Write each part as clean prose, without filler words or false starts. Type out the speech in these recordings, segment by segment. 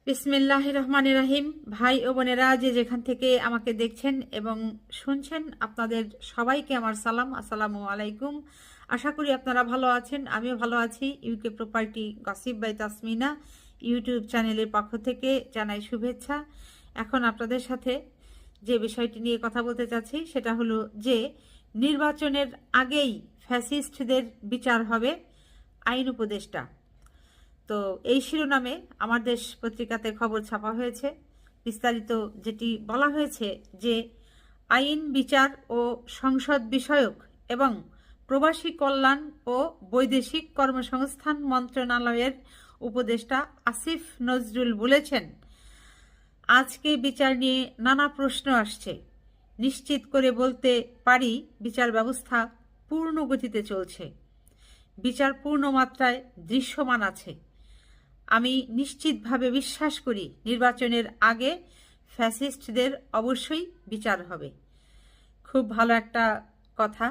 বিসমিল্লাহির রহমানির রহিম। ভাই ও বোনেরা যে যেখান থেকে আমাকে দেখছেন এবং শুনছেন, আপনাদের সবাইকে আমার সালাম, আসসালামু আলাইকুম। আশা করি আপনারা ভালো আছেন, আমিও ভালো আছি। UK property gossip by Tasmina YouTube চ্যানেলের পক্ষ থেকে জানাই শুভেচ্ছা। এখন আপনাদের সাথে যে বিষয়টি নিয়ে কথা বলতে চাচ্ছি সেটা হলো যে নির্বাচনের আগেই ফ্যাসিস্টদের বিচার হবে, আইন উপদেষ্টা। তো এই শিরোনামে আমার দেশ পত্রিকাতে খবর ছাপা হয়েছে। বিস্তারিত যেটি বলা হয়েছে যে আইন, বিচার ও সংসদ বিষয়ক এবং প্রবাসী কল্যাণ ও বৈদেশিক কর্মসংস্থান মন্ত্রণালয়ের উপদেষ্টা আসিফ নজরুল বলেছেন, আজকে বিচার নিয়ে নানা প্রশ্ন আসছে। নিশ্চিত করে বলতে পারি বিচার ব্যবস্থা পূর্ণ গতিতে চলছে, বিচার পূর্ণ মাত্রায় দৃশ্যমান আছে। আমি নিশ্চিতভাবে বিশ্বাস করি নির্বাচনের আগে ফ্যাসিস্টদের অবশ্যই বিচার হবে। খুব ভালো একটা কথা,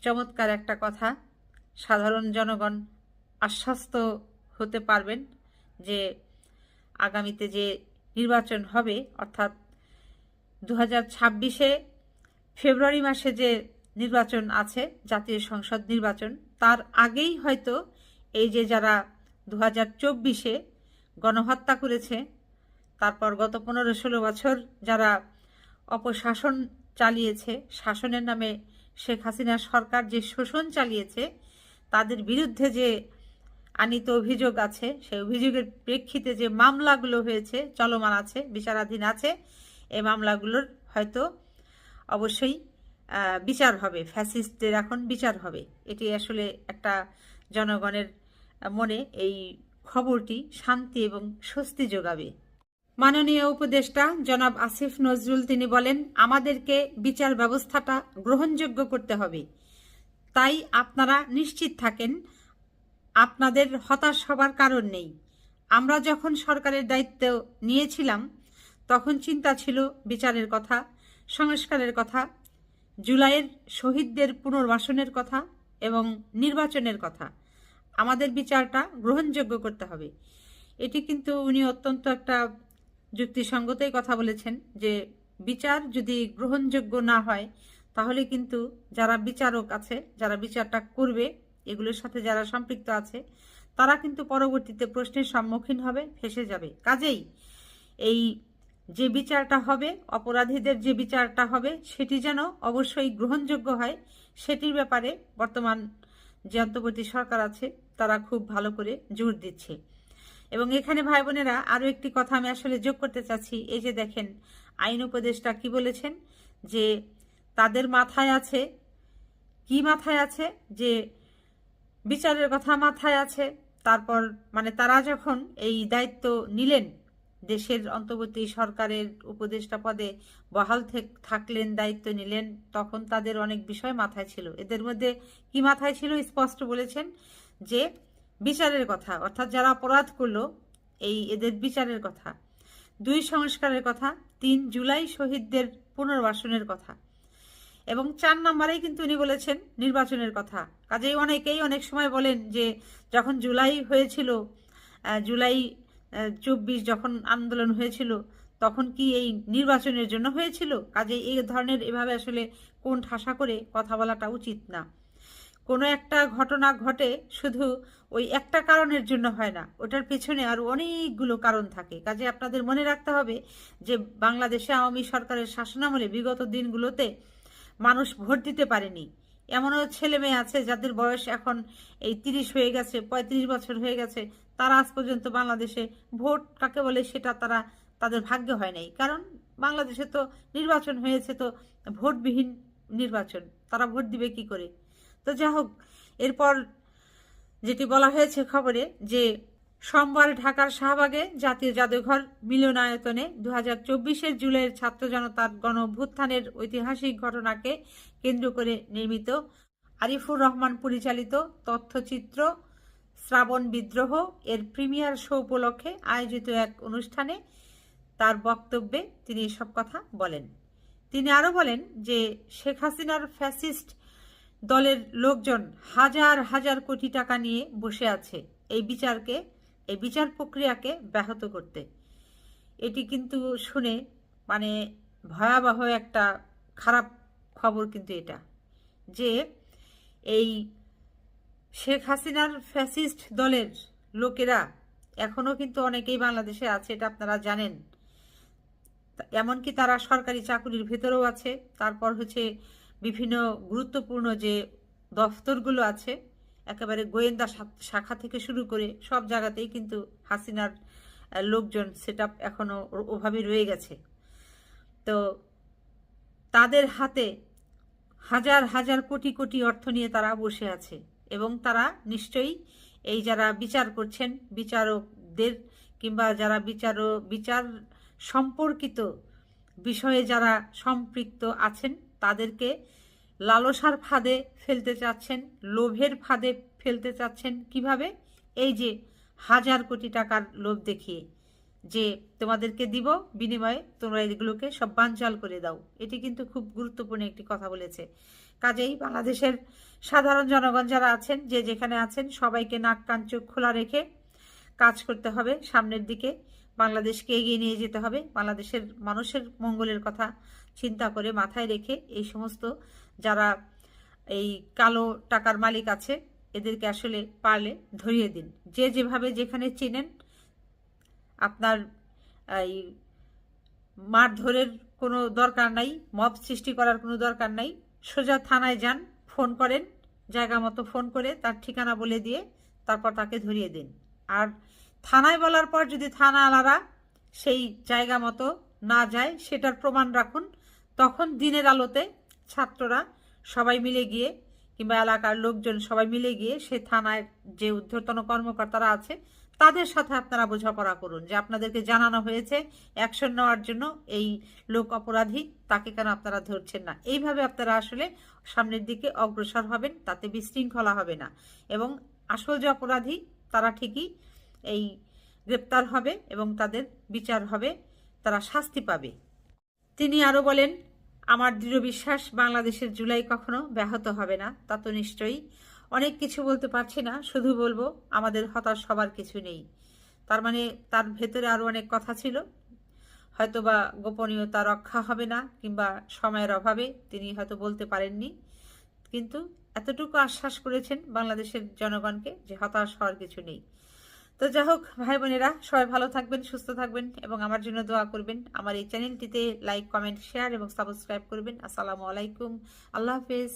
চমৎকার একটা কথা। সাধারণ জনগণ আশ্বস্ত হতে পারবেন যে আগামীতে যে নির্বাচন হবে, অর্থাৎ 2026-এ ফেব্রুয়ারি মাসে যে নির্বাচন আছে, জাতীয় সংসদ নির্বাচন, তার আগেই হয়তো এই যে যারা 2024-এ গণহত্যা করেছে, তারপর গত 15-16 বছর যারা অপশাসন চালিয়েছে, শাসনের নামে শেখ হাসিনা সরকার যে শোষণ চালিয়েছে, তাদের বিরুদ্ধে যে আনীত অভিযোগ আছে, সেই অভিযোগের প্রেক্ষিতে যে মামলাগুলো হয়েছে, চলমান আছে, বিচারাধীন আছে, এই মামলাগুলোর হয়তো অবশ্যই বিচার হবে। ফ্যাসিস্টদের এখন বিচার হবে। এটি আসলে একটা জনগণের মনে এই খবরটি শান্তি এবং স্বস্তি যোগাবে। মাননীয় উপদেষ্টা জনাব আসিফ নজরুল তিনি বলেন, আমাদেরকে বিচার ব্যবস্থাটা গ্রহণযোগ্য করতে হবে। তাই আপনারা নিশ্চিত থাকেন, আপনাদের হতাশ হবার কারণ নেই। আমরা যখন সরকারের দায়িত্ব নিয়েছিলাম তখন চিন্তা ছিল বিচারের কথা, সংস্কারের কথা, জুলাইয়ের শহীদদের পুনর্বাসনের কথা এবং নির্বাচনের কথা। আমাদের বিচারটা গ্রহণযোগ্য করতে হবে। এটি কিন্তু উনি অত্যন্ত একটা যুক্তিসঙ্গতই কথা বলেছেন যে বিচার যদি গ্রহণযোগ্য না হয় তাহলে কিন্তু যারা বিচারক আছে, যারা বিচারটা করবে, এগুলোর সাথে যারা সম্পৃক্ত আছে, তারা কিন্তু পরবর্তীতে প্রশ্নের সম্মুখীন হবে, ফেঁসে যাবে। কাজেই এই যে বিচারটা হবে, অপরাধীদের যে বিচারটা হবে, সেটি যেন অবশ্যই গ্রহণযোগ্য হয়, সেটির ব্যাপারে বর্তমান যে অন্তর্বর্তী সরকার আছে তারা খুব ভালো করে জোর দিচ্ছে। এবং এখানে ভাই বোনেরা আরও একটি কথা আমি আসলে যোগ করতে চাচ্ছি। এই যে দেখেন, আইন উপদেষ্টা কি বলেছেন যে তাদের মাথায় আছে, কি মাথায় আছে, যে বিচারের কথা মাথায় আছে। তারপর মানে তারা যখন এই দায়িত্ব নিলেন, দেশের অন্তর্বর্তী সরকারের উপদেষ্টা পদে বহাল থাকলেন, দায়িত্ব নিলেন, তখন তাদের অনেক বিষয় মাথায় ছিল। এদের মধ্যে কি মাথায় ছিল স্পষ্ট বলেছেন যে বিচারের কথা, অর্থাৎ যারা অপরাধ করলো এই এদের বিচারের কথা, 2 সংস্কারের কথা, 3 জুলাই শহীদদের পুনর্বাসনের কথা এবং 4 নম্বরেই কিন্তু উনি বলেছেন নির্বাচনের কথা। কাজেই অনেকেই অনেক সময় বলেন যে যখন জুলাই হয়েছিল, জুলাই 24 যখন আন্দোলন হয়েছিল, তখন কি এই নির্বাচনের জন্য হয়েছিল? কাজেই এই ধরনের এভাবে আসলে কোন ঠাসা করে কথা বলাটা উচিত না। কোনো একটা ঘটনা ঘটে শুধু ওই একটা কারণের জন্য হয় না, ওটার পেছনে আরও অনেকগুলো কারণ থাকে। কাজে আপনাদের মনে রাখতে হবে যে বাংলাদেশে আওয়ামী সরকারের শাসনামলে বিগত দিনগুলোতে মানুষ ভোট দিতে পারেনি। এমনও ছেলে মেয়ে আছে যাদের বয়স এখন এই 30 হয়ে গেছে, 35 বছর হয়ে গেছে, তারা আজ পর্যন্ত বাংলাদেশে ভোট কাকে বলে সেটা তাদের ভাগ্য হয় নাই। কারণ বাংলাদেশে তো নির্বাচন হয়েছে, তো ভোটবিহীন নির্বাচন, তারা ভোট দিবে কি করে? তো যা হোক, এরপর যেটি বলা হয়েছে খবরে যে সোমবার ঢাকার শাহবাগে জাতীয় জাদুঘর মিলনায়তনে 2024-এর জুলাইয়ের ছাত্র জনতার গণ অভ্যুত্থানের ঐতিহাসিক ঘটনাকে কেন্দ্র করে নির্মিত আরিফুর রহমান পরিচালিত তথ্যচিত্র শ্রাবণ বিদ্রোহ এর প্রিমিয়ার শো উপলক্ষে আয়োজিত এক অনুষ্ঠানে তার বক্তব্যে তিনি এসব কথা বলেন। তিনি আরও বলেন যে শেখ হাসিনার ফ্যাসিস্ট দলের লোকজন হাজার হাজার কোটি টাকা নিয়ে বসে আছে এই বিচারকে এই বিচার প্রক্রিয়াকে ব্যাহত করতে। এটি কিন্তু শুনে মানে ভয়াবহ একটা খারাপ খবর কিন্তু এটা, যে এই শেখ হাসিনার ফ্যাসিস্ট দলের লোকেরা এখনও কিন্তু অনেকেই বাংলাদেশে আছে, এটা আপনারা জানেন। এমনকি তারা সরকারি চাকুরির ভেতরেও আছে, তারপর হচ্ছে বিভিন্ন গুরুত্বপূর্ণ যে দফতরগুলো আছে, একেবারে গোয়েন্দা শাখা থেকে শুরু করে সব জায়গাতেই কিন্তু হাসিনার লোকজন সেট আপ এখনও ওভাবে রয়ে গেছে। তো তাদের হাতে হাজার হাজার কোটি কোটি অর্থ নিয়ে তারা বসে আছে, এবং তারা নিশ্চয়ই এই যারা বিচার করছেন, বিচারকদের কিংবা যারা বিচার সম্পর্কিত বিষয়ে যারা সম্পৃক্ত আছেন, তাদেরকে লালসার ফাঁদে ফেলতে চাচ্ছেন, লোভের ফাঁদে ফেলতে চাচ্ছেন। কিভাবে? এই যে হাজার কোটি টাকার লোভ দেখিয়ে, যে তোমাদেরকে দিব, বিনিময়ে তোমরা এগুলোকে সব বানচাল করে দাও। এটি কিন্তু খুব গুরুত্বপূর্ণ একটি কথা বলেছে। কাজেই বাংলাদেশের সাধারণ জনগণ যারা আছেন, যে যেখানে আছেন, সবাইকে নাক কান চোখ খোলা রেখে কাজ করতে হবে। সামনের দিকে বাংলাদেশকে এগিয়ে নিয়ে যেতে হবে। বাংলাদেশের মানুষের মঙ্গলের কথা চিন্তা করে মাথায় রেখে এই সমস্ত যারা এই কালো টাকার মালিক আছে, এদেরকে আসলে পারলে ধরিয়ে দিন। যে যেভাবে যেখানে চিনেন, আপনার এই মারধরের কোনো দরকার নাই, মব সৃষ্টি করার কোনো দরকার নাই। সোজা থানায় যান, ফোন করেন, জায়গা মতো ফোন করে তার ঠিকানা বলে দিয়ে তারপর তাকে ধরিয়ে দিন। আর থানায় বলার পর যদি থানাওয়ালারা সেই জায়গা মতো না যায়, সেটার প্রমাণ রাখুন। তখন দিনের আলোতে ছাত্ররা সবাই মিলে গিয়ে কিংবা এলাকার লোকজন সবাই মিলে গিয়ে সে থানায় যে ঊর্ধ্বতন কর্মকর্তারা আছে তাদের সাথে আপনারা বোঝাপড়া করুন, যে আপনাদেরকে জানানো হয়েছে অ্যাকশন নেওয়ার জন্য, এই লোক অপরাধী, তাকে কেন আপনারা ধরছেন না। এইভাবে আপনারা আসলে সামনের দিকে অগ্রসর হবেন, তাতে বিশৃঙ্খলা হবে না, এবং আসল যে অপরাধী তারা ঠিকই এই গ্রেপ্তার হবে এবং তাদের বিচার হবে, তারা শাস্তি পাবে। তিনি আরও বলেন, আমার দৃঢ় বিশ্বাস বাংলাদেশের জুলাই কখনো ব্যাহত হবে না। তা তো নিশ্চয়ই। অনেক কিছু বলতে পারছি না, শুধু বলবো আমাদের হতাশ হবার কিছু নেই। তার মানে তার ভেতরে আরও অনেক কথা ছিল, হয়তোবা গোপনীয়তা রক্ষা হবে না কিংবা সময়ের অভাবে তিনি হয়তো বলতে পারেননি, কিন্তু এতটুকু আশ্বাস করেছেন বাংলাদেশের জনগণকে যে হতাশ হওয়ার কিছু নেই। তো যাই হোক ভাই বোনেরা, সবাই ভালো থাকবেন, সুস্থ থাকবেন এবং আমার জন্য দোয়া করবেন। আমার এই চ্যানেলটিতে লাইক, কমেন্ট, শেয়ার এবং সাবস্ক্রাইব করবেন। আসসালামু আলাইকুম, আল্লাহ হাফেজ।